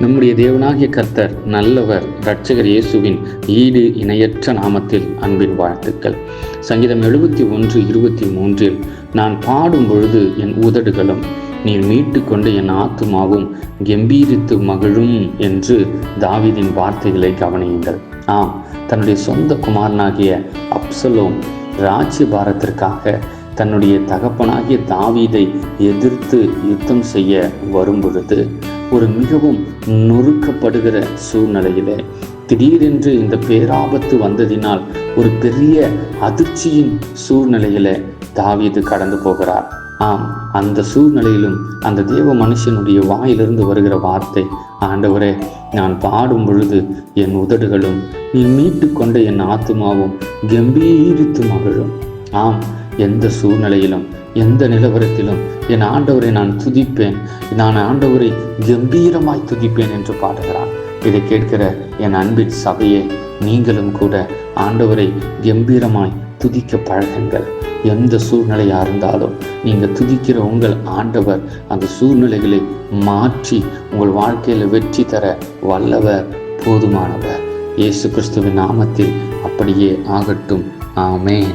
நம்முடைய தேவனாகிய கர்த்தர் நல்லவர். இரட்சகர் இயேசுவின் ஈடு இணையற்ற நாமத்தில் அன்பின் வாழ்த்துக்கள். சங்கீதம் 71:23 நான் பாடும் பொழுது என் உதடுகளும் நீர் மீட்டு கொண்டு என் ஆத்துமாவும் கெம்பீரித்து மகிழும் என்று தாவீதின் வார்த்தைகளை கவனியுங்கள். ஆம், தன்னுடைய சொந்த குமாரனாகிய அப்சலோம் ராஜ்யபாரத்திற்காக தன்னுடைய தகப்பனாகிய தாவீதை எதிர்த்து யுத்தம் செய்ய வரும் பொழுது ஒரு மிகவும் நொறுக்கப்படுகிற சூழ்நிலையிலே திடீரென்று இந்த பேராபத்து வந்ததினால் ஒரு பெரிய அதிர்ச்சியின் சூழ்நிலையில தாவீது கடந்து போகிறார். ஆம், அந்த சூழ்நிலையிலும் அந்த தேவ மனுஷனுடைய வாயிலிருந்து வருகிற வார்த்தை, ஆண்டவரே, நான் பாடும் பொழுது என் உதடுகளும் நீ மீட்டு கொண்ட என் ஆத்துமாவும் கம்பீரித்து மகிழும். ஆம், எந்த சூழ்நிலையிலும் எந்த நிலவரத்திலும் என் ஆண்டவரை நான் துதிப்பேன், நான் ஆண்டவரை கம்பீரமாய் துதிப்பேன் என்று பாடுகிறான். இதை கேட்கிற என் அன்பின் சபையே, நீங்களும் கூட ஆண்டவரை கம்பீரமாய் துதிக்க பழகுங்கள். எந்த சூழ்நிலையா இருந்தாலும் நீங்கள் துதிக்கிற உங்கள் ஆண்டவர் அந்த சூழ்நிலைகளை மாற்றி உங்கள் வாழ்க்கையில் வெற்றி தர வல்லவர், போதுமானவர். இயேசு கிறிஸ்துவின் நாமத்தில் அப்படியே ஆகட்டும். ஆமென்.